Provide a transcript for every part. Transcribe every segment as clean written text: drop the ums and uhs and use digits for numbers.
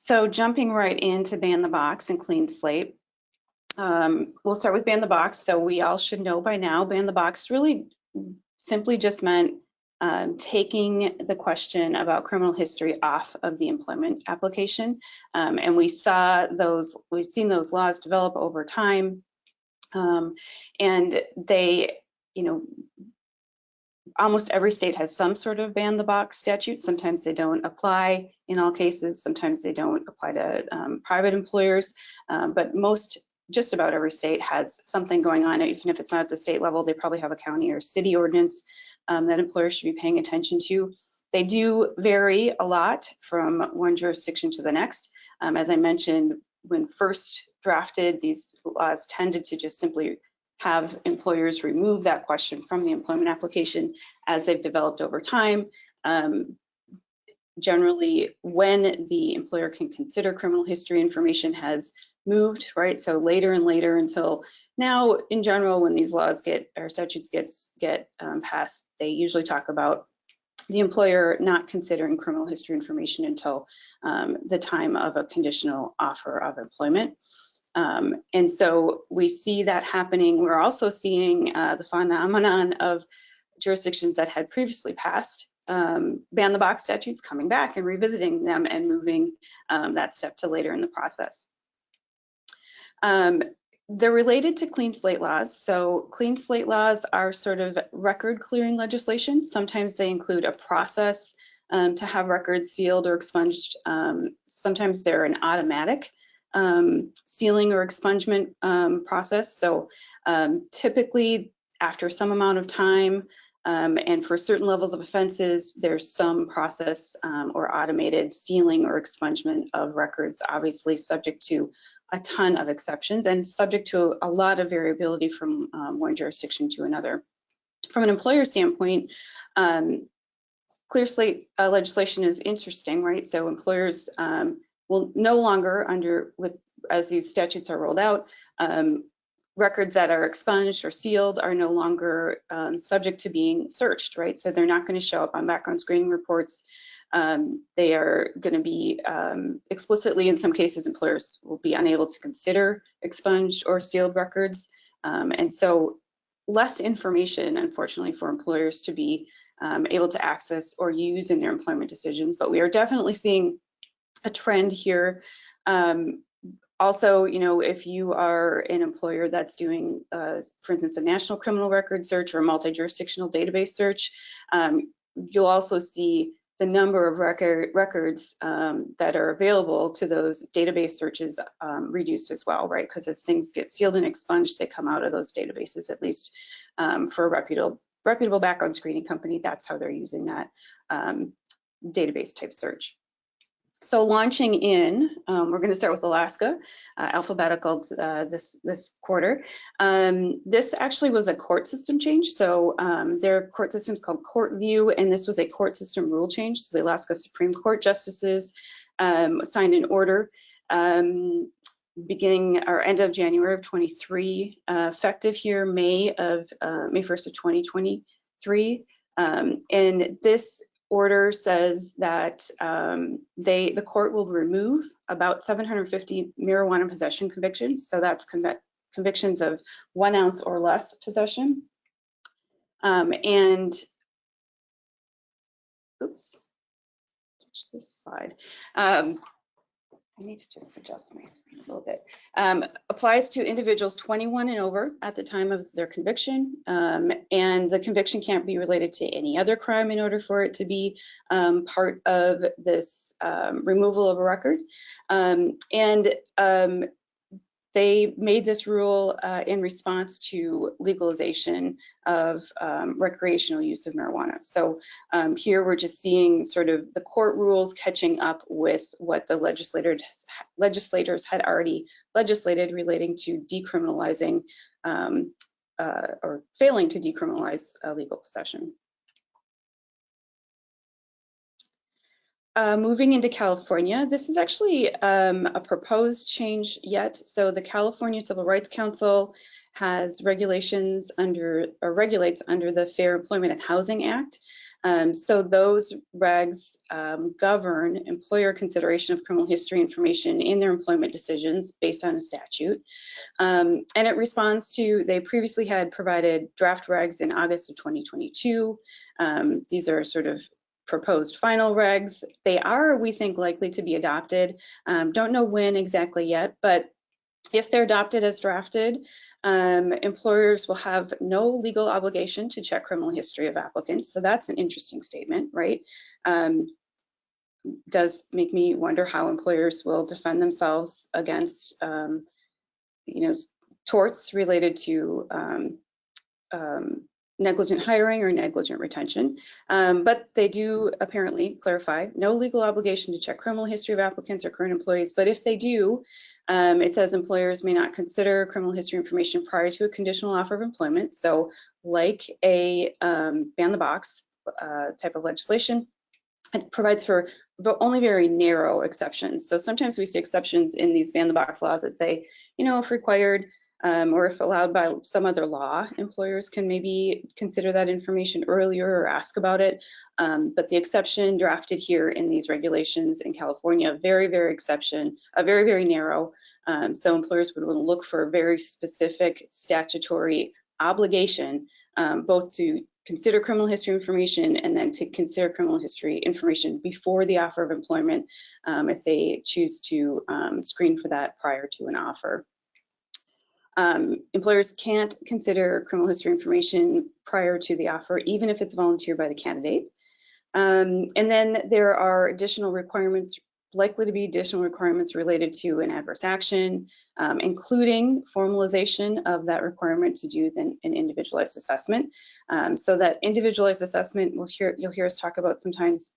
So jumping right into ban the box and clean slate. We'll start with ban the box. So we all should know by now, ban the box really simply just meant taking the question about criminal history off of the employment application. And we've seen those laws develop over time. And they, almost every state has some sort of ban the box statute. Sometimes they don't apply in all cases. Sometimes they don't apply to private employers. But just about every state has something going on. Even if it's not at the state level, they probably have a county or city ordinance that employers should be paying attention to. They do vary a lot from one jurisdiction to the next. As I mentioned, when first drafted, these laws tended to just simply have employers remove that question from the employment application. As they've developed over time, generally when the employer can consider criminal history information has moved, right? So later and later until now, in general, when these laws or statutes get passed, they usually talk about the employer not considering criminal history information until the time of a conditional offer of employment. And so we see that happening. We're also seeing the phenomenon of jurisdictions that had previously passed ban the box statutes coming back and revisiting them and moving that step to later in the process. They're related to clean slate laws. So clean slate laws are sort of record clearing legislation. Sometimes they include a process to have records sealed or expunged. Sometimes they're an automatic sealing or expungement process. So typically after some amount of time and for certain levels of offenses, there's some process or automated sealing or expungement of records, obviously subject to a ton of exceptions and subject to a lot of variability from one jurisdiction to another. From an employer standpoint, clear slate legislation is interesting, right? So employers will no longer as these statutes are rolled out, records that are expunged or sealed are no longer subject to being searched, right? So they're not going to show up on background screening reports. They are going to be explicitly, in some cases, employers will be unable to consider expunged or sealed records. And so less information, unfortunately, for employers to be able to access or use in their employment decisions. But we are definitely seeing a trend here. Also, if you are an employer that's doing, for instance, a national criminal record search or a multi-jurisdictional database search, you'll also see the number of records that are available to those database searches reduced as well, right? Because as things get sealed and expunged, they come out of those databases, at least for a reputable background screening company. That's how they're using that database type search. So launching in, we're going to start with Alaska, alphabetical this quarter. This actually was a court system change. So their court system is called Court View, and this was a court system rule change. So the Alaska Supreme Court justices signed an order beginning or end of January of 23, effective here May 1st of 2023. And this order says that the court will remove about 750 marijuana possession convictions. So that's convictions of 1 ounce or less possession. And oops, switch this slide. I need to just adjust my screen a little bit. Applies to individuals 21 and over at the time of their conviction, and the conviction can't be related to any other crime in order for it to be part of this removal of a record. They made this rule in response to legalization of recreational use of marijuana. So here we're just seeing sort of the court rules catching up with what the legislators had already legislated relating to decriminalizing or failing to decriminalize legal possession. Moving into California, this is actually a proposed change yet. So the California Civil Rights Council has regulations regulates under the Fair Employment and Housing Act. So those regs govern employer consideration of criminal history information in their employment decisions based on a statute. And it responds to, they previously had provided draft regs in August of 2022. These are sort of proposed final regs. They are, we think, likely to be adopted. Don't know when exactly yet, but if they're adopted as drafted, employers will have no legal obligation to check criminal history of applicants. So that's an interesting statement, right? Does make me wonder how employers will defend themselves against, you know, torts related to negligent hiring or negligent retention. But they do apparently clarify no legal obligation to check criminal history of applicants or current employees. But if they do, it says employers may not consider criminal history information prior to a conditional offer of employment. So like a ban the box type of legislation, it provides for but only very narrow exceptions. So sometimes we see exceptions in these ban the box laws that say, you know, if required or if allowed by some other law, employers can maybe consider that information earlier or ask about it. But the exception drafted here in these regulations in California, very, very narrow. So employers would want to look for a very specific statutory obligation, both to consider criminal history information and then to consider criminal history information before the offer of employment if they choose to screen for that prior to an offer. Employers can't consider criminal history information prior to the offer, even if it's volunteered by the candidate. And then there are additional requirements, likely to be additional requirements related to an adverse action, including formalization of that requirement to do an individualized assessment. So that individualized assessment, you'll hear us talk about sometimes.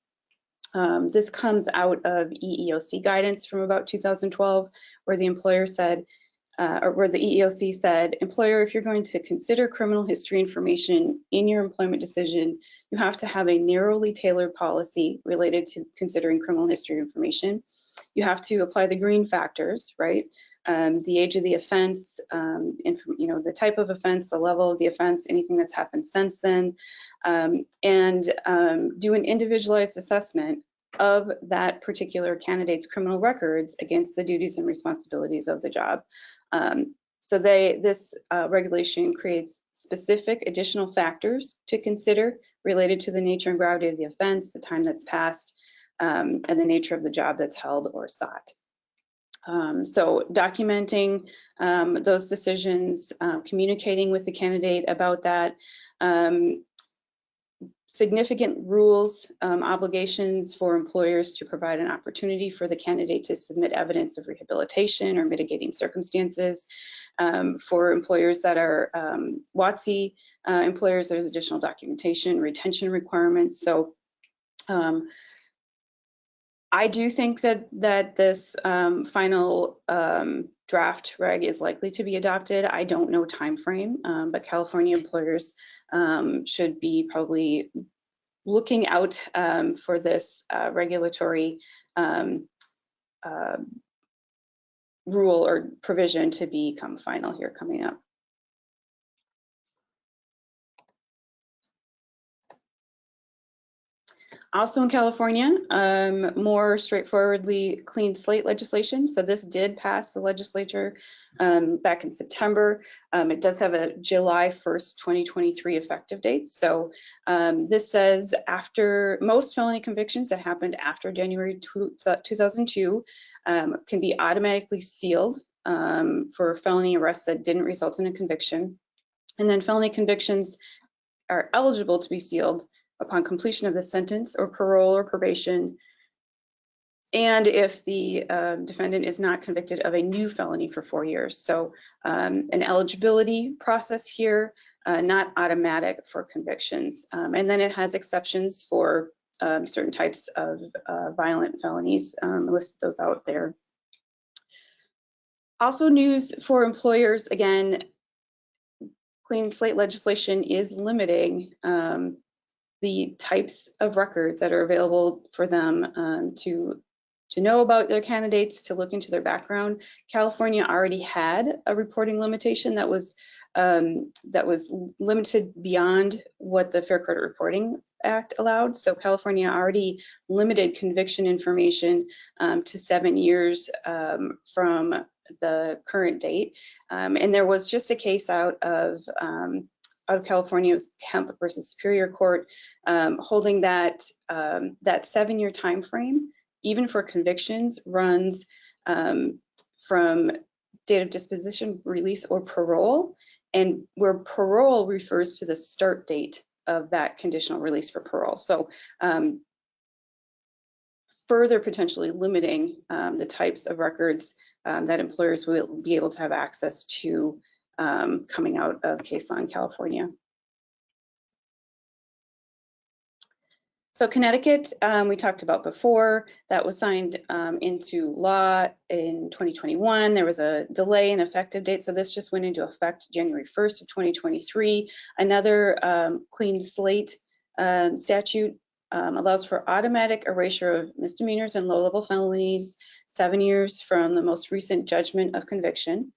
This comes out of EEOC guidance from about 2012, where the employer said, or where the EEOC said, employer, if you're going to consider criminal history information in your employment decision, you have to have a narrowly tailored policy related to considering criminal history information. You have to apply the green factors, right? The age of the offense, you know, the type of offense, the level of the offense, anything that's happened since then, and do an individualized assessment of that particular candidate's criminal records against the duties and responsibilities of the job. So this regulation creates specific additional factors to consider related to the nature and gravity of the offense, the time that's passed, and the nature of the job that's held or sought. So documenting those decisions, communicating with the candidate about that, significant rules, obligations for employers to provide an opportunity for the candidate to submit evidence of rehabilitation or mitigating circumstances. For employers that are WOTC employers, there's additional documentation, retention requirements. So I do think that this final draft reg is likely to be adopted. I don't know time frame, but California employers should be probably looking out for this regulatory rule or provision to become final here coming up. Also in California, more straightforwardly clean slate legislation. So this did pass the legislature back in September. It does have a July 1st, 2023 effective date. So this says after most felony convictions that happened after January 2002 can be automatically sealed for felony arrests that didn't result in a conviction. And then felony convictions are eligible to be sealed upon completion of the sentence or parole or probation, and if the defendant is not convicted of a new felony for 4 years. So an eligibility process here, not automatic for convictions. And then it has exceptions for certain types of violent felonies. List those out there. Also news for employers, again, clean slate legislation is limiting the types of records that are available for them to to know about their candidates, to look into their background. California already had a reporting limitation that was limited beyond what the Fair Credit Reporting Act allowed. So California already limited conviction information to 7 years from the current date. And there was just a case out of California, it was Kemp versus Superior Court, holding that that 7-year time frame, even for convictions, runs from date of disposition, release, or parole, and where parole refers to the start date of that conditional release for parole. So further potentially limiting the types of records that employers will be able to have access to coming out of case law in California. So Connecticut, we talked about before, that was signed into law in 2021. There was a delay in effective date, so this just went into effect January 1st of 2023. Another clean slate statute allows for automatic erasure of misdemeanors and low-level felonies 7 years from the most recent judgment of conviction.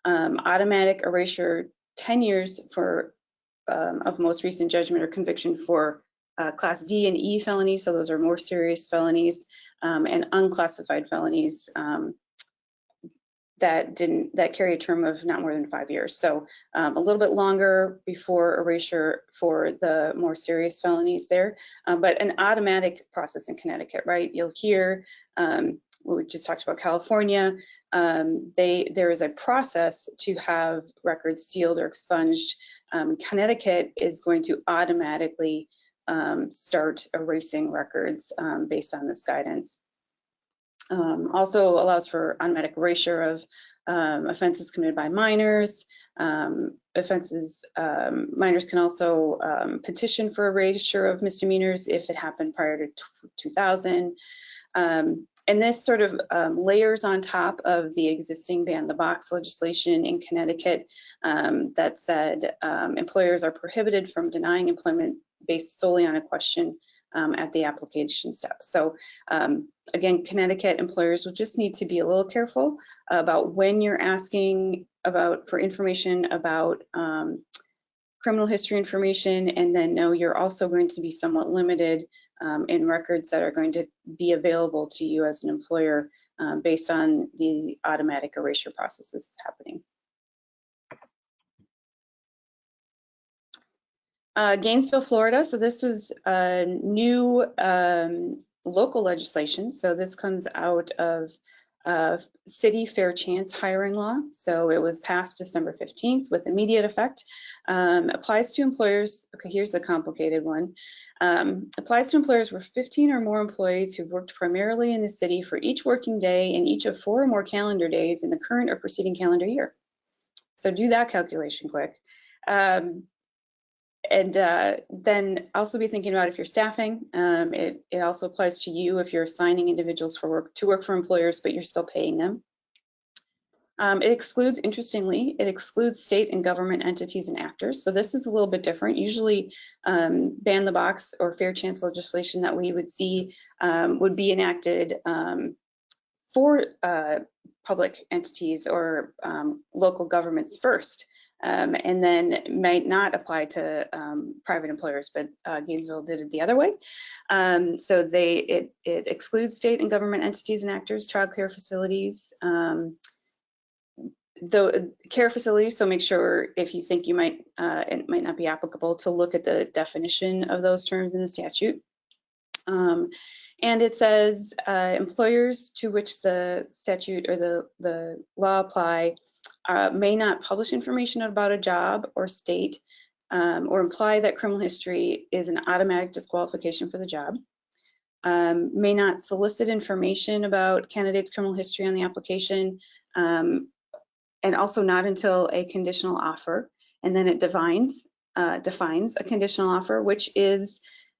Automatic erasure 10 years for of most recent judgment or conviction for Class D and E felonies, so those are more serious felonies, and unclassified felonies that carry a term of not more than 5 years. So a little bit longer before erasure for the more serious felonies there, but an automatic process in Connecticut, right? You'll hear, we just talked about California, there is a process to have records sealed or expunged. Connecticut is going to automatically start erasing records based on this guidance. Also allows for automatic erasure of offenses committed by minors. Minors can also petition for erasure of misdemeanors if it happened prior to 2000. And this sort of layers on top of the existing ban the box legislation in Connecticut that said employers are prohibited from denying employment based solely on a question at the application step. So again, Connecticut employers will just need to be a little careful about when you're asking for information about criminal history information, and then know you're also going to be somewhat limited in records that are going to be available to you as an employer based on the automatic erasure processes happening. Gainesville, Florida. So this was a new local legislation. So this comes out of city fair chance hiring law. So it was passed December 15th with immediate effect. Applies to employers. Okay, here's a complicated one. Applies to employers with 15 or more employees who've worked primarily in the city for each working day in each of 4 or more calendar days in the current or preceding calendar year. So do that calculation quick. And then also be thinking about if you're staffing. It also applies to you if you're assigning individuals to work for employers, but you're still paying them. It excludes, interestingly, it excludes state and government entities and actors. So this is a little bit different. Usually ban the box or fair chance legislation that we would see would be enacted for public entities or local governments first. And then might not apply to private employers, but Gainesville did it the other way. So it excludes state and government entities and actors, child care facilities, the care facilities. So make sure if you think it might not be applicable to look at the definition of those terms in the statute. And it says employers to which the statute or the law apply may not publish information about a job or state or imply that criminal history is an automatic disqualification for the job, may not solicit information about candidates' criminal history on the application, and also not until a conditional offer. And then it defines a conditional offer, which is,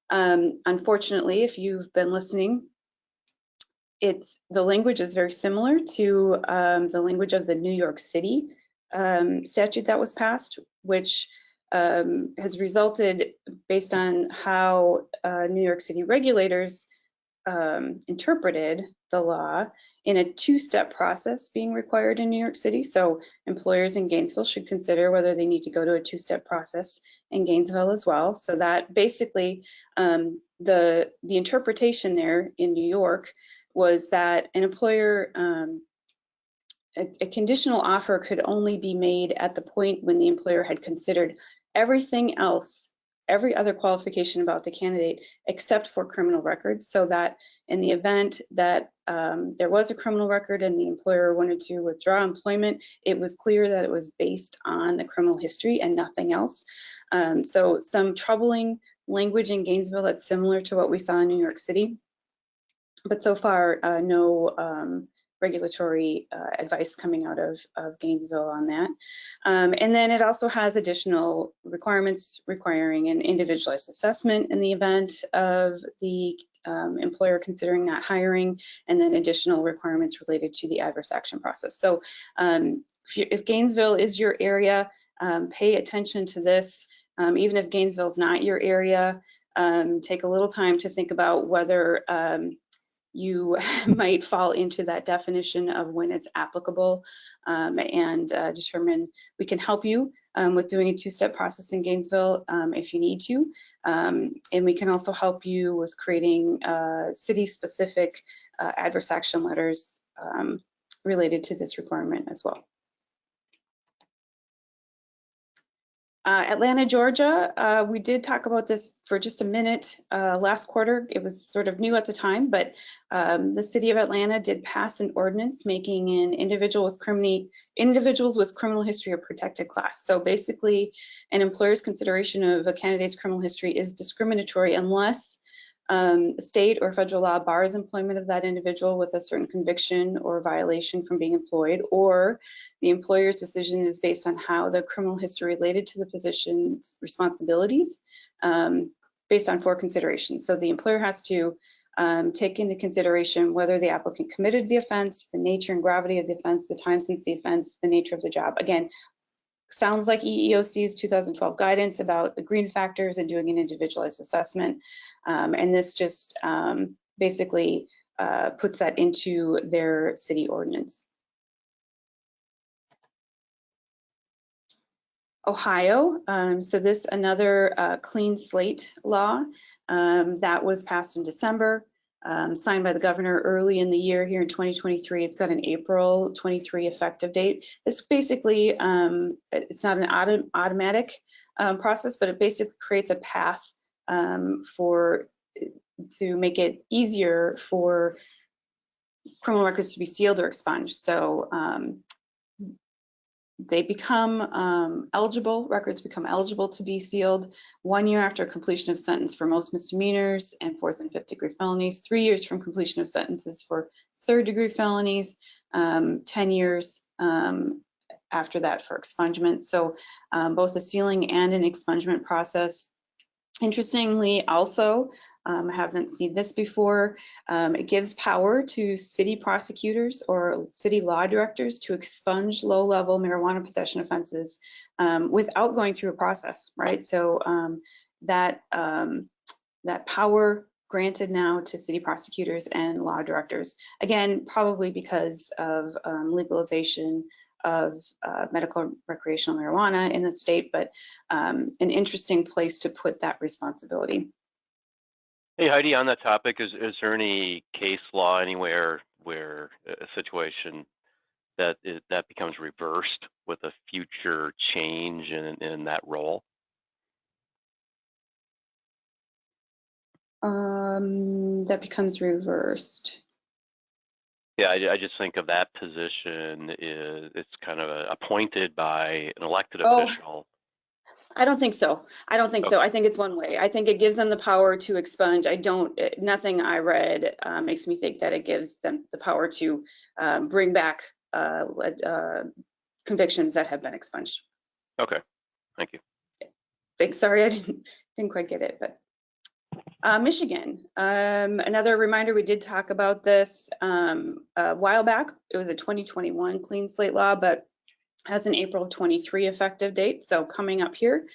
unfortunately, if you've been listening, the language is very similar to the language of the New York City statute that was passed, which has resulted based on how New York City regulators interpreted the law in a two-step process being required in New York City. So employers in Gainesville should consider whether they need to go to a two-step process in Gainesville as well. So that basically the interpretation there in New York was that an employer, a conditional offer could only be made at the point when the employer had considered everything else, every other qualification about the candidate except for criminal records, so that in the event that there was a criminal record and the employer wanted to withdraw employment, it was clear that it was based on the criminal history and nothing else. So some troubling language in Gainesville that's similar to what we saw in New York City, but so far no regulatory advice coming out of Gainesville on that. And then it also has additional requirements requiring an individualized assessment in the event of the employer considering not hiring, and then additional requirements related to the adverse action process. So if Gainesville is your area, pay attention to this. Even if Gainesville is not your area, take a little time to think about whether you might fall into that definition of when it's applicable, and determine. We can help you with doing a two-step process in Gainesville if you need to, and we can also help you with creating city-specific adverse action letters related to this requirement as well. Atlanta, Georgia, we did talk about this for just a minute last quarter. It was sort of new at the time, but the city of Atlanta did pass an ordinance making an individuals with criminal history a protected class. So basically, an employer's consideration of a candidate's criminal history is discriminatory unless state or federal law bars employment of that individual with a certain conviction or violation from being employed, or the employer's decision is based on how the criminal history related to the position's responsibilities, based on 4 considerations. So the employer has to take into consideration whether the applicant committed the offense, the nature and gravity of the offense, the time since the offense, the nature of the job. Again, sounds like EEOC's 2012 guidance about the green factors and doing an individualized assessment. And this just basically puts that into their city ordinance. Ohio, so this another clean slate law that was passed in December, signed by the governor early in the year here in 2023. It's got an April 23 effective date. This basically, it's not an automatic process, but it basically creates a path to make it easier for criminal records to be sealed or expunged. So they become eligible, records become eligible to be sealed 1 year after completion of sentence for most misdemeanors and 4th and 5th degree felonies, 3 years from completion of sentences for 3rd degree felonies, 10 years after that for expungement. So both a sealing and an expungement process. Interestingly, also, I haven't seen this before, it gives power to city prosecutors or city law directors to expunge low-level marijuana possession offenses without going through a process, right? So that power granted now to city prosecutors and law directors, again, probably because of legalization of medical recreational marijuana in the state, but an interesting place to put that responsibility. Hey Heidi, on that topic, is there any case law anywhere where a situation that becomes reversed with a future change in that role? That becomes reversed. Yeah, I just think of that position it's kind of appointed by an elected official. I don't think so. I don't think so. I think it's one way. I think it gives them the power to expunge. Nothing I read makes me think that it gives them the power to bring back convictions that have been expunged. Okay, thank you. Thanks. Sorry, I didn't quite get it, but Michigan. Another reminder, we did talk about this a while back. It was a 2021 clean slate law, but has an April 23 effective date, so coming up here.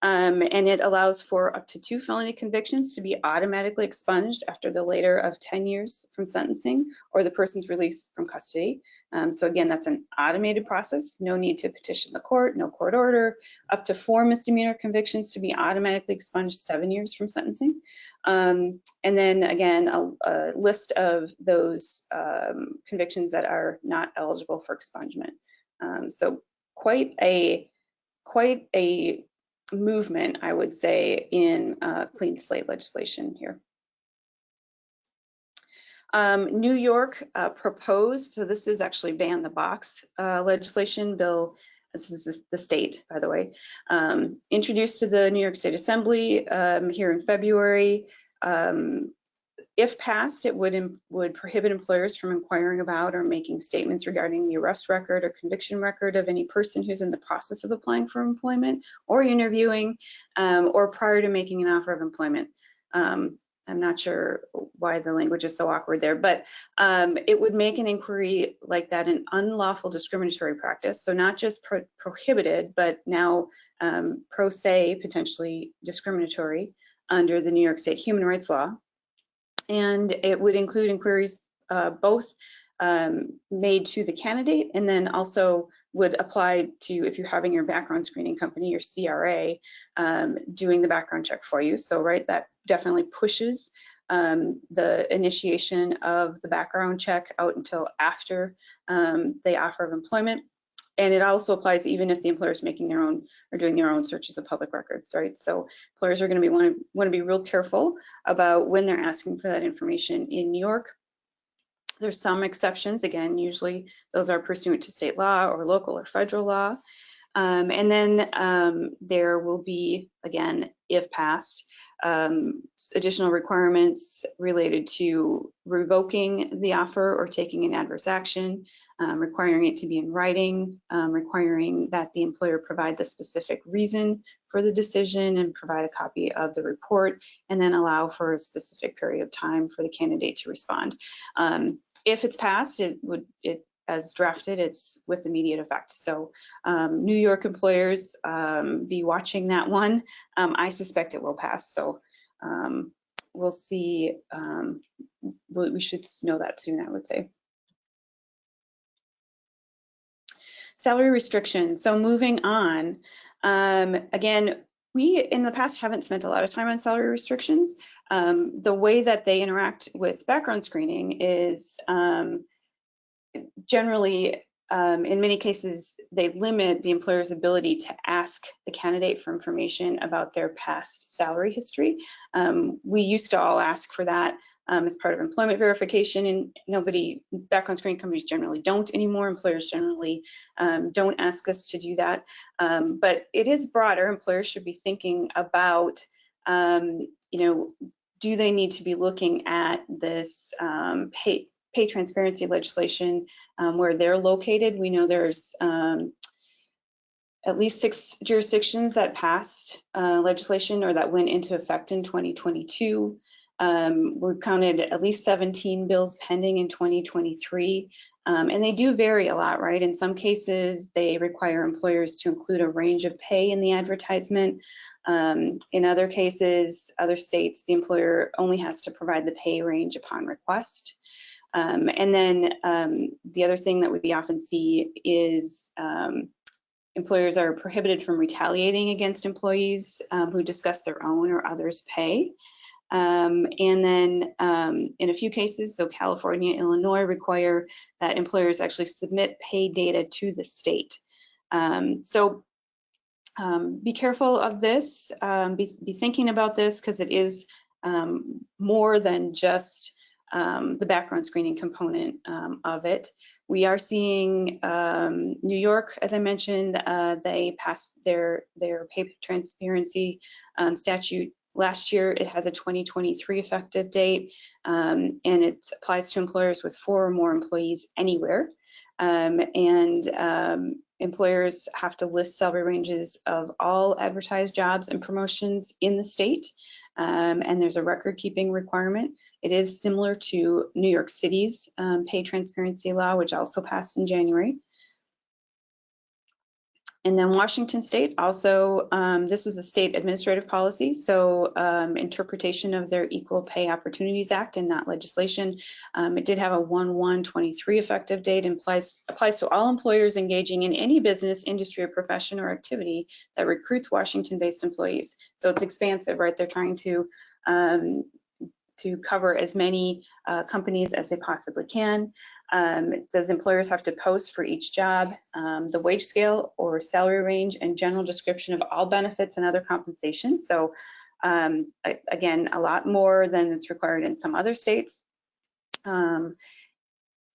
And it allows for up to 2 felony convictions to be automatically expunged after the later of 10 years from sentencing or the person's release from custody. So again, that's an automated process, no need to petition the court, no court order, up to 4 misdemeanor convictions to be automatically expunged 7 years from sentencing. And then again, a list of those convictions that are not eligible for expungement. So quite a movement, I would say, in clean slate legislation here. New York proposed, so this is actually ban the box legislation bill. This is the state, by the way, introduced to the New York State Assembly here in February. If passed, it would prohibit employers from inquiring about or making statements regarding the arrest record or conviction record of any person who's in the process of applying for employment or interviewing or prior to making an offer of employment. I'm not sure why the language is so awkward there, but it would make an inquiry like that an unlawful discriminatory practice. So not just prohibited, but now pro se, potentially discriminatory under the New York State human rights law. And it would include inquiries both made to the candidate and then also would apply to, if you're having your background screening company, your CRA, doing the background check for you. So, right, that definitely pushes the initiation of the background check out until after the offer of employment. And it also applies even if the employer is making their own or doing their own searches of public records, right? So employers are going to want to be real careful about when they're asking for that information in New York. There's some exceptions. Again, usually those are pursuant to state law or local or federal law. And then there will be, again, if passed, additional requirements related to revoking the offer or taking an adverse action, requiring it to be in writing, requiring that the employer provide the specific reason for the decision and provide a copy of the report, and then allow for a specific period of time for the candidate to respond. If it's passed, as drafted, it's with immediate effect. So New York employers, be watching that one. I suspect it will pass. So we'll see. We should know that soon, I would say. Salary restrictions. So moving on, again, we in the past haven't spent a lot of time on salary restrictions. The way that they interact with background screening is generally, in many cases, they limit the employer's ability to ask the candidate for information about their past salary history. We used to all ask for that as part of employment verification, and background screening companies generally don't anymore. Employers generally don't ask us to do that. But it is broader. Employers should be thinking about, do they need to be looking at this pay transparency legislation where they're located. We know there's at least 6 jurisdictions that passed legislation or that went into effect in 2022. We've counted at least 17 bills pending in 2023. And they do vary a lot, right? In some cases, they require employers to include a range of pay in the advertisement. In other cases, other states, the employer only has to provide the pay range upon request. And then the other thing that we often see is employers are prohibited from retaliating against employees who discuss their own or others' pay. And then in a few cases, so California, Illinois, require that employers actually submit pay data to the state. So be careful of this, be thinking about this, because it is more than just the background screening component of it. We are seeing New York, as I mentioned, they passed their pay transparency statute last year. It has a 2023 effective date, and it applies to employers with 4 or more employees anywhere. Employers have to list salary ranges of all advertised jobs and promotions in the state. And there's a record keeping requirement. It is similar to New York City's pay transparency law, which also passed in January. And then Washington State also, this was a state administrative policy, so interpretation of their Equal Pay Opportunities Act and not legislation. It did have a 1/1/23 effective date and applies to all employers engaging in any business, industry, or profession or activity that recruits Washington-based employees. So it's expansive, right? They're trying to cover as many companies as they possibly can. Does employers have to post for each job the wage scale or salary range and general description of all benefits and other compensation? So again, a lot more than is required in some other states.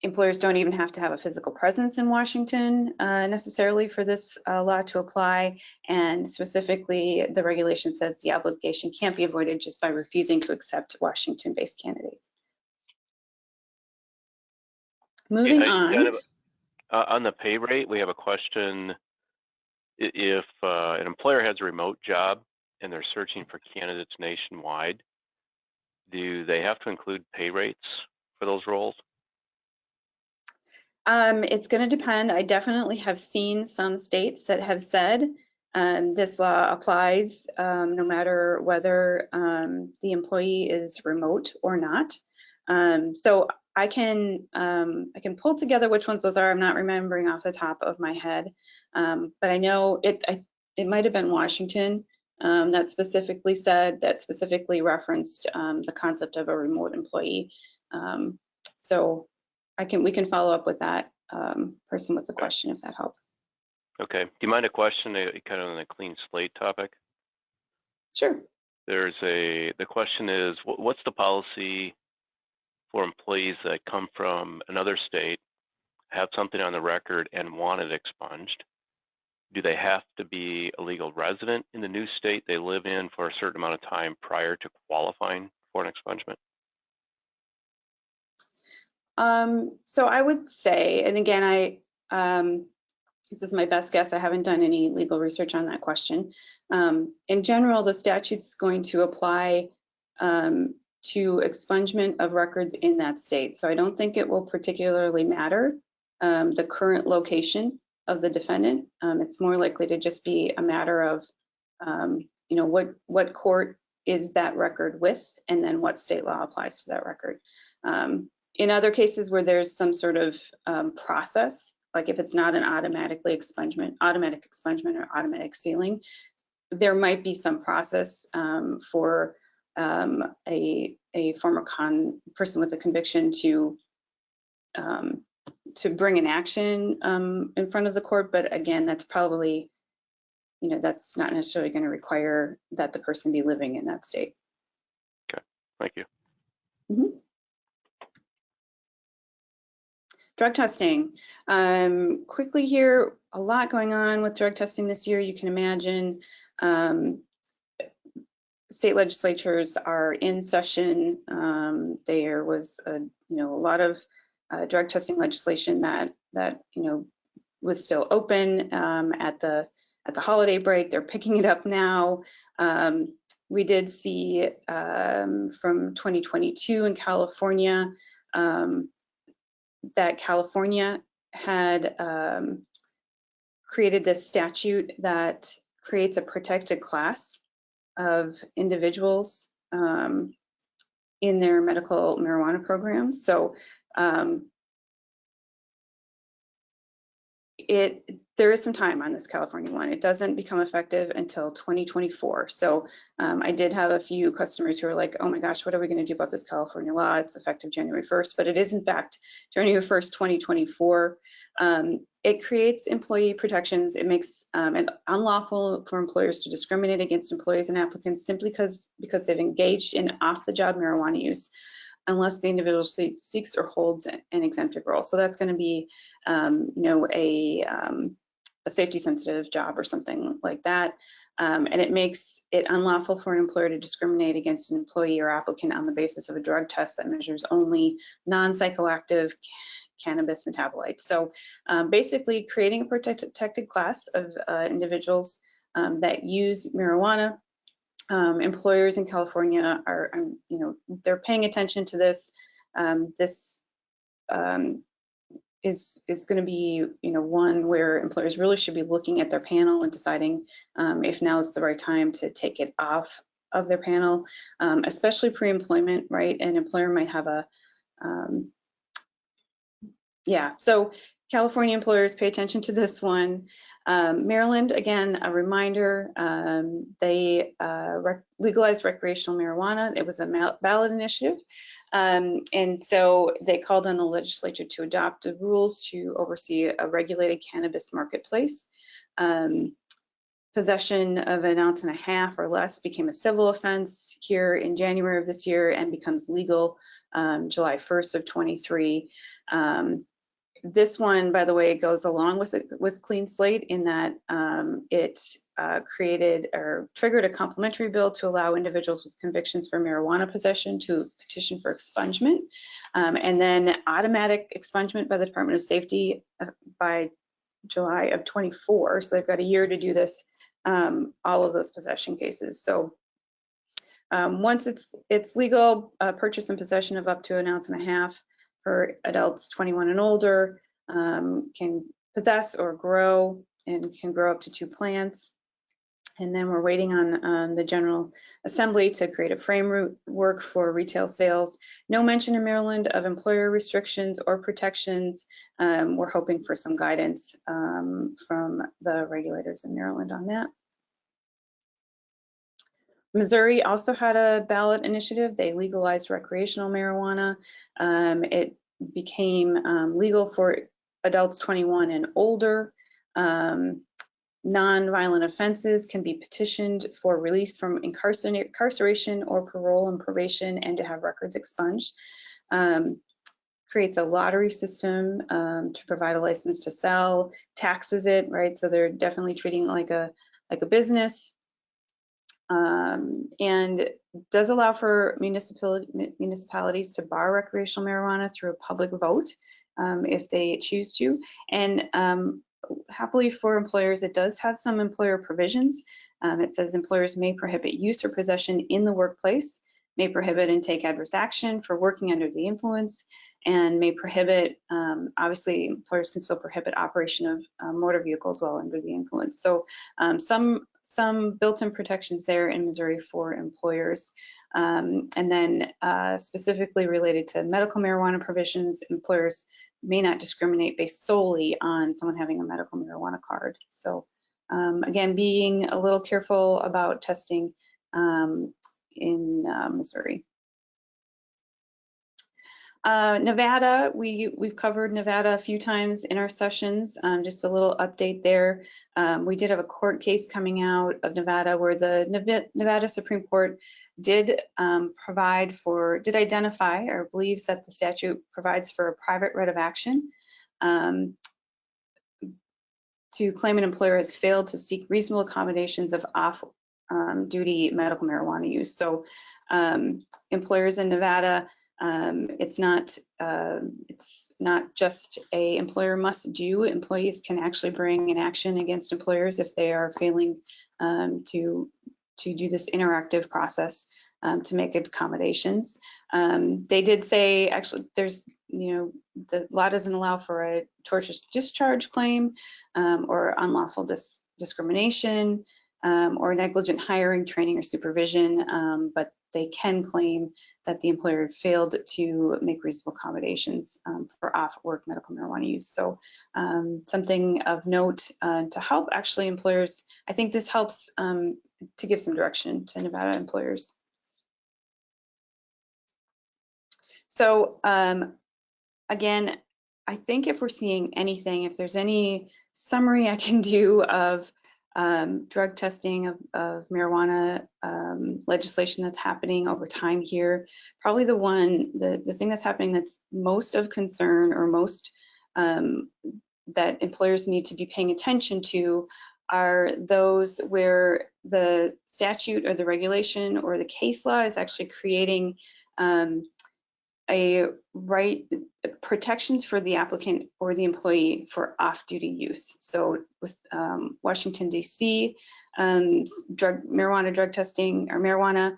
Employers don't even have to have a physical presence in Washington necessarily for this law to apply, and specifically the regulation says the obligation can't be avoided just by refusing to accept Washington-based candidates. Moving on. On the pay rate, we have a question. If an employer has a remote job and they're searching for candidates nationwide, do they have to include pay rates for those roles? It's going to depend. I definitely have seen some states that have said this law applies no matter whether the employee is remote or not. So I can pull together which ones those are. I'm not remembering off the top of my head, but I know it might have been Washington that specifically referenced the concept of a remote employee. So we can follow up with that person with the question if that helps. Okay. Do you mind a question kind of on the clean slate topic? Sure. The question is, what's the policy for employees that come from another state, have something on the record and want it expunged? Do they have to be a legal resident in the new state they live in for a certain amount of time prior to qualifying for an expungement? So I would say, and again, this is my best guess. I haven't done any legal research on that question. In general, the statute's going to apply to expungement of records in that state. So I don't think it will particularly matter the current location of the defendant. It's more likely to just be a matter of, what court is that record with, and then what state law applies to that record. In other cases where there's some sort of process, like if it's not an automatic expungement or automatic sealing, there might be some process for a former person with a conviction to bring an action in front of the court. But again, that's probably, that's not necessarily going to require that the person be living in that state. Okay, thank you. Mm-hmm. Drug testing. Quickly here, a lot going on with drug testing this year. You can imagine state legislatures are in session. There was a lot of drug testing legislation that was still open at the holiday break. They're picking it up now. We did see from 2022 in California that California had created this statute that creates a protected class of individuals in their medical marijuana program. So there is some time on this California one. It doesn't become effective until 2024. So I did have a few customers who are like, oh my gosh, what are we going to do about this California law? It's effective January 1st, but it is in fact January 1st, 2024. It creates employee protections. It makes it unlawful for employers to discriminate against employees and applicants simply because they've engaged in off-the-job marijuana use, unless the individual seeks or holds an exempted role. So that's going to be, a safety-sensitive job or something like that. And it makes it unlawful for an employer to discriminate against an employee or applicant on the basis of a drug test that measures only non-psychoactive cannabis metabolites. So basically creating a protected class of individuals that use marijuana. Employers in California are, they're paying attention to this. going to be, one where employers really should be looking at their panel and deciding if now is the right time to take it off of their panel, especially pre-employment, right? An employer might have a, so California employers, pay attention to this one. Maryland, again, a reminder, they legalized recreational marijuana. It was a ballot initiative. And so they called on the legislature to adopt the rules to oversee a regulated cannabis marketplace. Possession of an ounce and a half or less became a civil offense here in January of this year and becomes legal July 1st of 23. This one, by the way, goes along with Clean Slate in that it created or triggered a complementary bill to allow individuals with convictions for marijuana possession to petition for expungement, and then automatic expungement by the Department of Safety by July of 24. So they've got a year to do this, all of those possession cases. So once it's legal, purchase and possession of up to an ounce and a half for adults 21 and older can possess or grow and can grow up to 2 plants. And then we're waiting on the General Assembly to create a framework for retail sales. No mention in Maryland of employer restrictions or protections. We're hoping for some guidance from the regulators in Maryland on that. Missouri also had a ballot initiative. They legalized recreational marijuana. It became legal for adults 21 and older. Non-violent offenses can be petitioned for release from incarceration or parole and probation and to have records expunged. Creates a lottery system to provide a license to sell, taxes it, right? So they're definitely treating it like a business. And does allow for municipalities to bar recreational marijuana through a public vote if they choose to. And happily for employers, it does have some employer provisions. It says employers may prohibit use or possession in the workplace, may prohibit and take adverse action for working under the influence, and may prohibit, obviously employers can still prohibit operation of motor vehicles while under the influence. So some built-in protections there in Missouri for employers. And then specifically related to medical marijuana provisions, employers may not discriminate based solely on someone having a medical marijuana card. So again, being a little careful about testing in Missouri. Nevada, we've covered Nevada a few times in our sessions. Just a little update there. We did have a court case coming out of Nevada where the Nevada Supreme Court did identify or believes that the statute provides for a private right of action to claim an employer has failed to seek reasonable accommodations of off-duty medical marijuana use. So employers in Nevada, it's not just a employer must do. Employees can actually bring an action against employers if they are failing to do this interactive process to make accommodations. They did say actually there's the law doesn't allow for a tortious discharge claim or unlawful discrimination or negligent hiring, training, or supervision, but they can claim that the employer failed to make reasonable accommodations for off-work medical marijuana use. So something of note to help actually employers. I think this helps to give some direction to Nevada employers. So again, I think if we're seeing anything, if there's any summary I can do of drug testing of marijuana legislation that's happening over time here, probably the thing that's happening that's most of concern or most that employers need to be paying attention to are those where the statute or the regulation or the case law is actually creating a right protections for the applicant or the employee for off-duty use. So with Washington D.C. marijuana drug testing or marijuana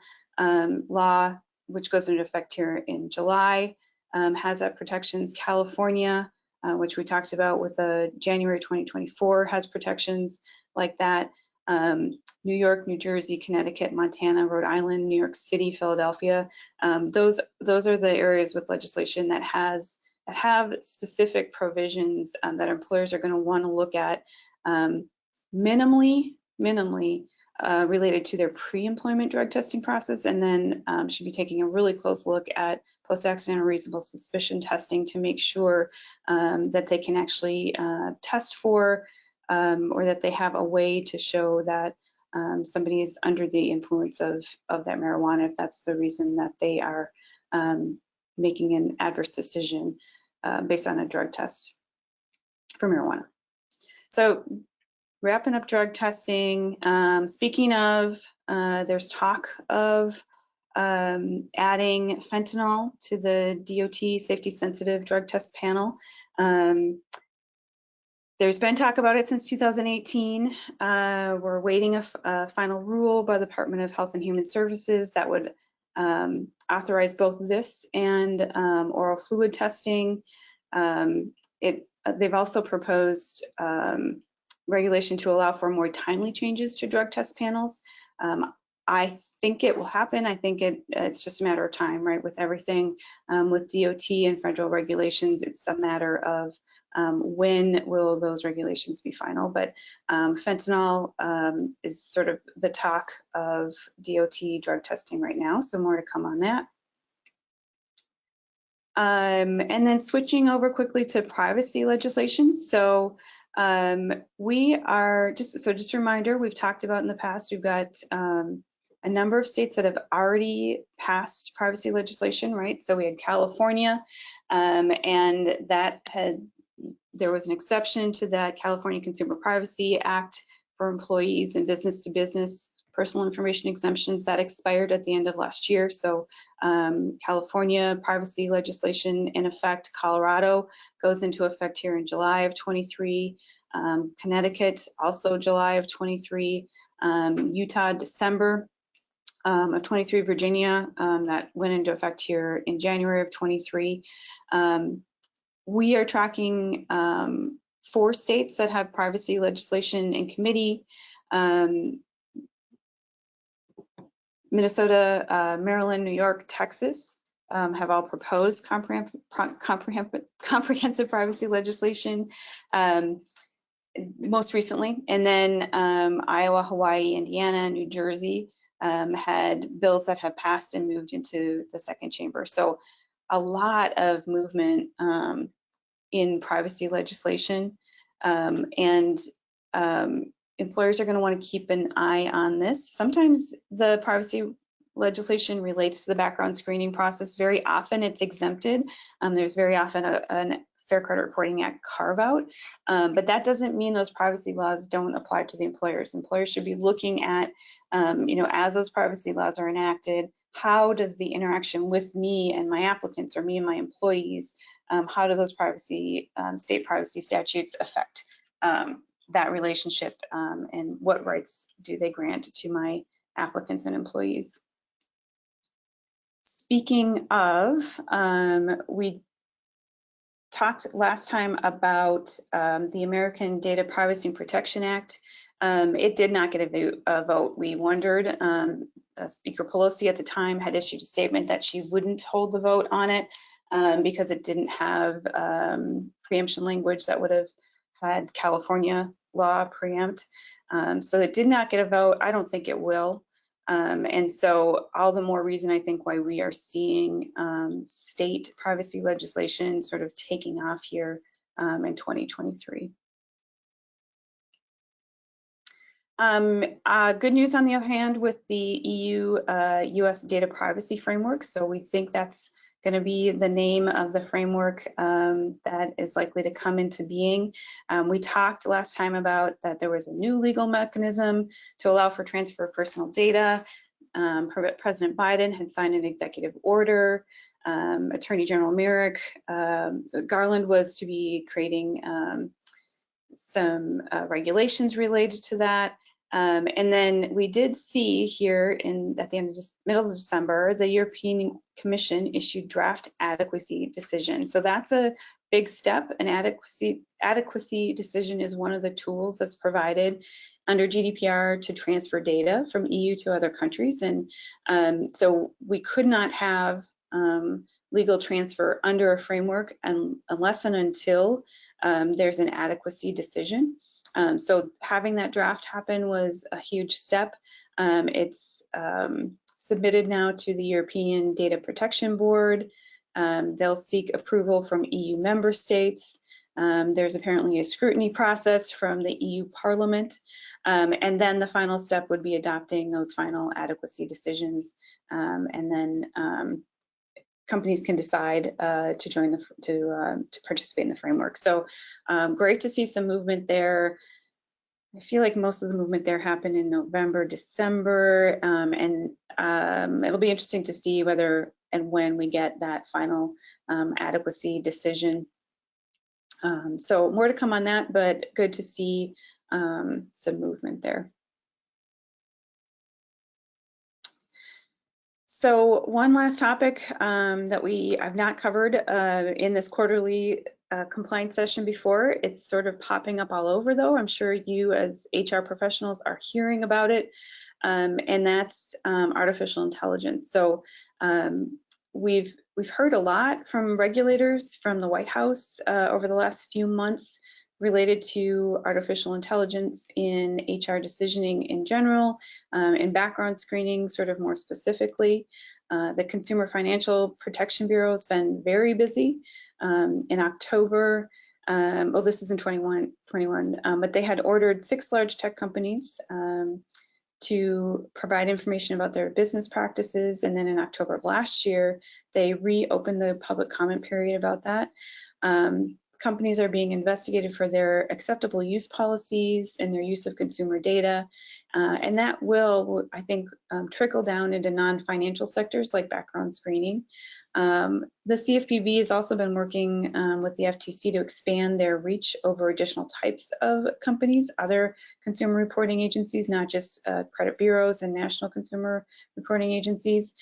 law, which goes into effect here in July, has that protections. California which we talked about with January 2024 has protections like that. New York, New Jersey, Connecticut, Montana, Rhode Island, New York City, Philadelphia. Those are the areas with legislation that have specific provisions that employers are going to want to look at, minimally related to their pre-employment drug testing process, and then should be taking a really close look at post-accident or reasonable suspicion testing to make sure that they can actually test for or that they have a way to show that somebody is under the influence of that marijuana, if that's the reason that they are making an adverse decision based on a drug test for marijuana. So wrapping up drug testing, speaking of, there's talk of adding fentanyl to the DOT safety sensitive drug test panel. There's been talk about it since 2018. We're waiting a final rule by the Department of Health and Human Services that would authorize both this and oral fluid testing. They've also proposed regulation to allow for more timely changes to drug test panels. I think it will happen. I think it's just a matter of time, right? With everything with DOT and federal regulations, it's a matter of when will those regulations be final. But fentanyl is sort of the talk of DOT drug testing right now, so more to come on that. And then switching over quickly to privacy legislation. So we are just a reminder, we've talked about in the past, we've got a number of states that have already passed privacy legislation, right? So we had California, and there was an exception to that California Consumer Privacy Act for employees and business to business personal information exemptions that expired at the end of last year. So California privacy legislation in effect. Colorado goes into effect here in July of 23. Connecticut also July of 23. Utah December of 23. Virginia that went into effect here in January of 23. We are tracking 4 states that have privacy legislation in committee. Minnesota, Maryland, New York, Texas have all proposed comprehensive privacy legislation most recently. And then Iowa, Hawaii, Indiana, New Jersey had bills that have passed and moved into the second chamber. So a lot of movement in privacy legislation, and employers are going to want to keep an eye on this. Sometimes the privacy legislation relates to the background screening process. Very often it's exempted. There's very often a Fair Credit Reporting Act carve out, but that doesn't mean those privacy laws don't apply to the employers. Employers should be looking at, as those privacy laws are enacted, how does the interaction with me and my applicants or me and my employees, how do those state privacy statutes affect that relationship, and what rights do they grant to my applicants and employees? Speaking of, we talked last time about the American Data Privacy and Protection Act. It did not get a vote. We wondered. Speaker Pelosi at the time had issued a statement that she wouldn't hold the vote on it because it didn't have preemption language that would have had California law preempt. So it did not get a vote. I don't think it will. And so all the more reason I think why we are seeing state privacy legislation sort of taking off here in 2023. Good news on the other hand with the EU US data privacy framework. So we think that's going to be the name of the framework that is likely to come into being. We talked last time about that there was a new legal mechanism to allow for transfer of personal data. President Biden had signed an executive order. Attorney General Merrick Garland was to be creating some regulations related to that. And then we did see here at the end of middle of December, the European Commission issued draft adequacy decision. So that's a big step. An adequacy decision is one of the tools that's provided under GDPR to transfer data from EU to other countries. And so we could not have legal transfer under a framework unless and until there's an adequacy decision. So having that draft happen was a huge step. It's submitted now to the European Data Protection Board. They'll seek approval from EU member states. There's apparently a scrutiny process from the EU Parliament. And then the final step would be adopting those final adequacy decisions. And then companies can decide to join to participate in the framework. So great to see some movement there. I feel like most of the movement there happened in November, December, and it'll be interesting to see whether and when we get that final adequacy decision. So more to come on that, but good to see some movement there. So one last topic that I've not covered in this quarterly compliance session before. It's sort of popping up all over though. I'm sure you as HR professionals are hearing about it, and that's artificial intelligence. So we've heard a lot from regulators from the White House over the last few months related to artificial intelligence in HR decisioning in general, and background screening sort of more specifically. The Consumer Financial Protection Bureau has been very busy. In October, well, this is in 21, but they had ordered 6 large tech companies to provide information about their business practices. And then in October of last year, they reopened the public comment period about that. Companies are being investigated for their acceptable use policies and their use of consumer data. And that will, I think, trickle down into non-financial sectors like background screening. The CFPB has also been working with the FTC to expand their reach over additional types of companies, other consumer reporting agencies, not just credit bureaus and national consumer reporting agencies.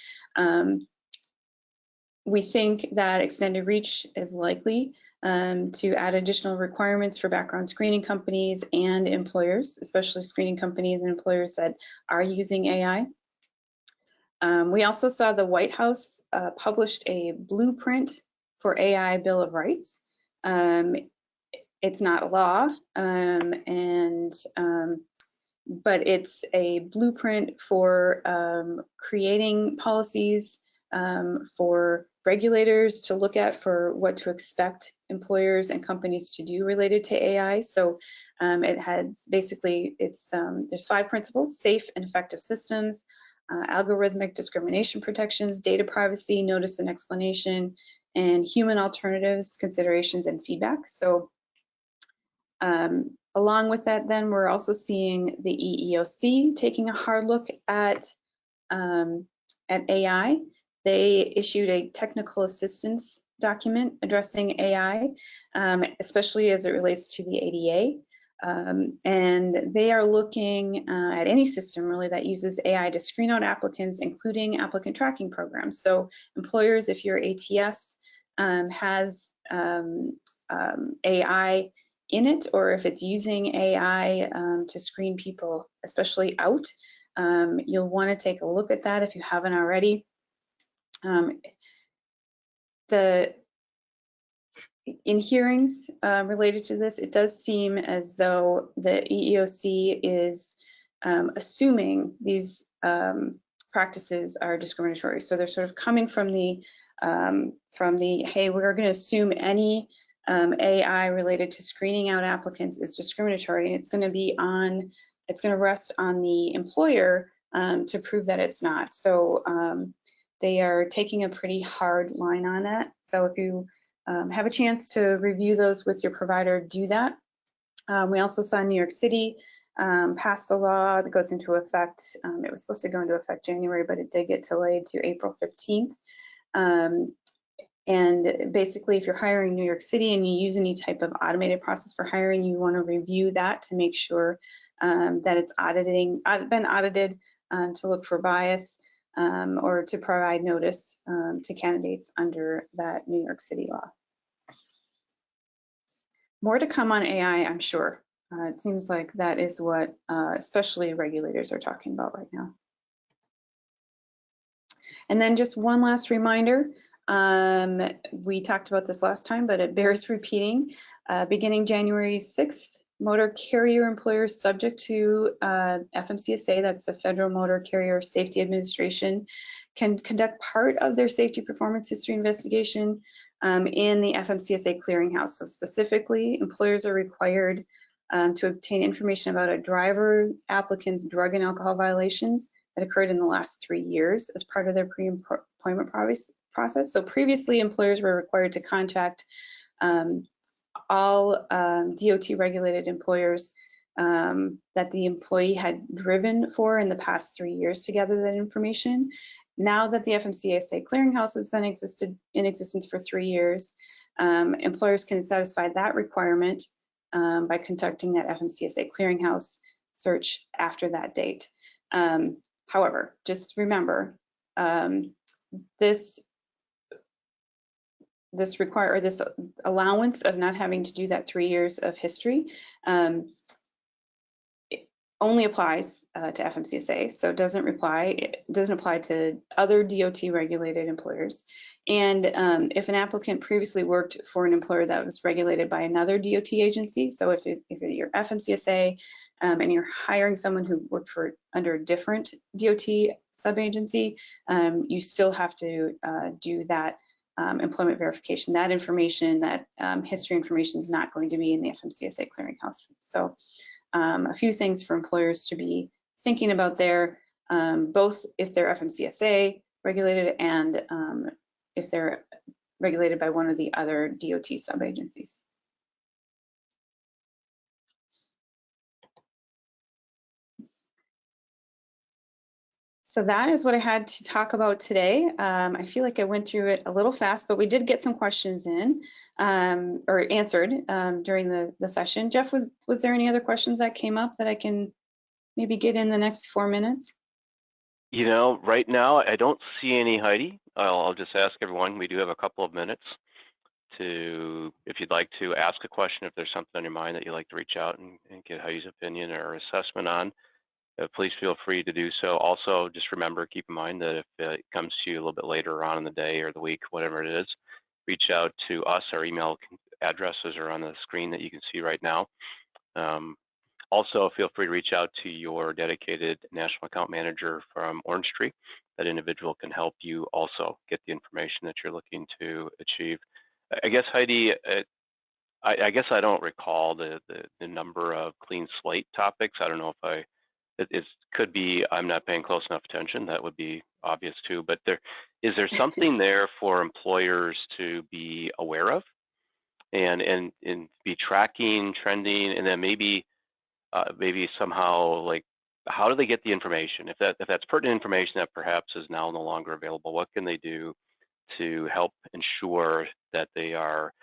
We think that extended reach is likely to add additional requirements for background screening companies and employers, especially screening companies and employers that are using AI. We also saw the White House published a blueprint for AI Bill of Rights. It's not a law, but it's a blueprint for creating policies for regulators to look at for what to expect employers and companies to do related to AI. So it has basically, there's 5 principles: safe and effective systems, algorithmic discrimination protections, data privacy, notice and explanation, and human alternatives, considerations, and feedback. So along with that, then we're also seeing the EEOC taking a hard look at AI. They issued a technical assistance document addressing AI, especially as it relates to the ADA. And they are looking at any system really that uses AI to screen out applicants, including applicant tracking programs. So employers, if your ATS has AI in it, or if it's using AI to screen people, especially out, you'll want to take a look at that if you haven't already. In hearings related to this, it does seem as though the EEOC is assuming these practices are discriminatory. So they're sort of coming from the hey, we're going to assume any AI related to screening out applicants is discriminatory, and it's going to rest on the employer to prove that it's not. So they are taking a pretty hard line on that. So if you have a chance to review those with your provider, do that. We also saw New York City passed a law that goes into effect. It was supposed to go into effect January, but it did get delayed to April 15th. And basically, if you're hiring in New York City and you use any type of automated process for hiring, you want to review that to make sure that it's been audited to look for bias or to provide notice to candidates under that New York City law. More to come on AI, I'm sure. It seems like that is what especially regulators are talking about right now. And then just one last reminder, we talked about this last time, but it bears repeating. Beginning January 6th, motor carrier employers subject to FMCSA, that's the Federal Motor Carrier Safety Administration, can conduct part of their safety performance history investigation in the FMCSA Clearinghouse. So specifically, employers are required to obtain information about a driver applicant's drug and alcohol violations that occurred in the last 3 years as part of their pre-employment process. So previously, employers were required to contact all DOT regulated employers that the employee had driven for in the past 3 years to gather that information. Now that the FMCSA Clearinghouse has been in existence for 3 years, employers can satisfy that requirement by conducting that FMCSA Clearinghouse search after that date. However, just remember, this allowance of not having to do that 3 years of history only applies to FMCSA, so it doesn't apply to other DOT regulated employers. And if an applicant previously worked for an employer that was regulated by another DOT agency, so if you're FMCSA and you're hiring someone who worked under a different DOT sub-agency, you still have to do that employment verification. That information, that history information, is not going to be in the FMCSA Clearinghouse. So a few things for employers to be thinking about there, both if they're FMCSA regulated and if they're regulated by one of the other DOT sub-agencies. So that is what I had to talk about today. I feel like I went through it a little fast, but we did get some questions in or answered during the session. Jeff, was there any other questions that came up that I can maybe get in the next 4 minutes? You know, right now I don't see any, Heidi. I'll just ask everyone. We do have a couple of minutes to, if you'd like to ask a question, if there's something on your mind that you'd like to reach out and get Heidi's opinion or assessment on. Please feel free to do so. Also, just remember, keep in mind that if it comes to you a little bit later on in the day or the week, whatever it is, reach out to us. Our email addresses are on the screen that you can see right now. Also, feel free to reach out to your dedicated national account manager from Orange Tree. That individual can help you also get the information that you're looking to achieve. I guess, Heidi, I guess I don't recall the number of clean slate topics. I don't know if it could be I'm not paying close enough attention. That would be obvious too. But is there something there for employers to be aware of and be tracking, trending, and then maybe somehow, like, how do they get the information? If that's pertinent information that perhaps is now no longer available, what can they do to help ensure that they are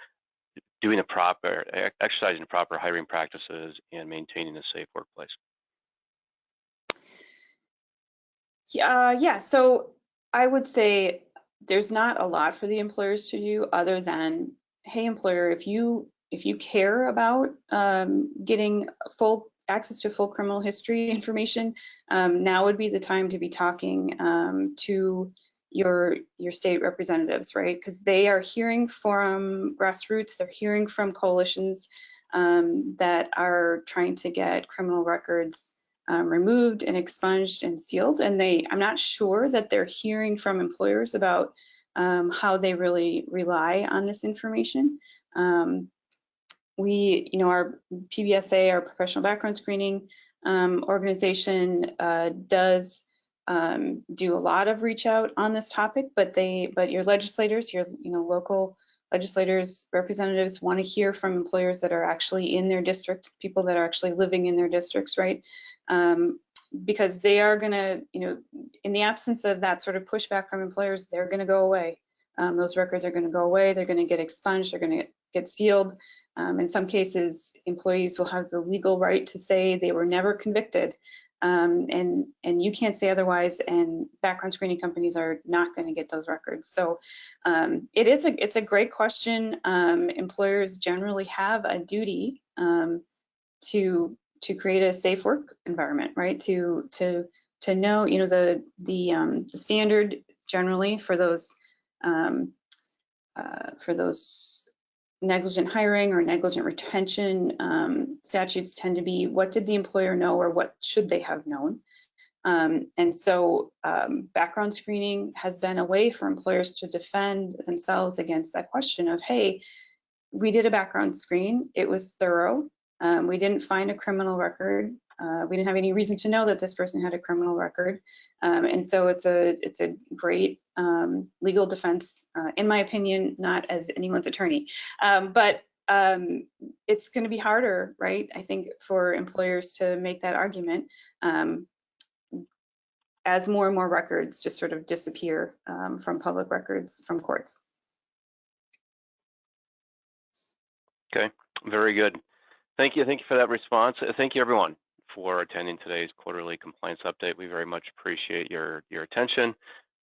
doing exercising the proper hiring practices and maintaining a safe workplace? Yeah, so I would say there's not a lot for the employers to do other than, hey, employer, if you care about getting full access to full criminal history information, now would be the time to be talking to your state representatives, right? Because they are hearing from grassroots, they're hearing from coalitions that are trying to get criminal records removed and expunged and sealed, and I'm not sure that they're hearing from employers about how they really rely on this information. Our PBSA, our professional background screening organization, does do a lot of reach out on this topic, but your legislators, your local legislators, representatives want to hear from employers that are actually in their district, people that are actually living in their districts, right? Because they are going to, in the absence of that sort of pushback from employers, they're going to go away. Those records are going to go away. They're going to get expunged. They're going to get sealed. In some cases, employees will have the legal right to say they were never convicted and you can't say otherwise, and background screening companies are not going to get those records. So it's a great question. Employers generally have a duty to create a safe work environment, right? To know, you know, the standard generally for those negligent hiring or negligent retention statutes tend to be, what did the employer know, or what should they have known? And so background screening has been a way for employers to defend themselves against that question of, hey, we did a background screen, it was thorough, we didn't find a criminal record, we didn't have any reason to know that this person had a criminal record, and so it's a great legal defense, in my opinion, not as anyone's attorney, but it's going to be harder, right? I think for employers to make that argument as more and more records just sort of disappear from public records, from courts. Okay, very good. Thank you for that response. Thank you everyone for attending today's quarterly compliance update. We very much appreciate your attention.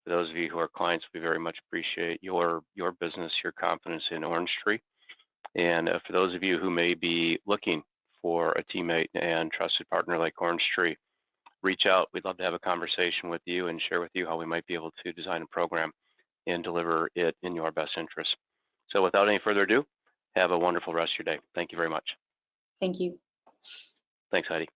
For those of you who are clients, we very much appreciate your business, your confidence in Orange Tree. And for those of you who may be looking for a teammate and trusted partner like Orange Tree, reach out. We'd love to have a conversation with you and share with you how we might be able to design a program and deliver it in your best interest. So without any further ado, have a wonderful rest of your day. Thank you very much. Thank you. Thanks, Heidi.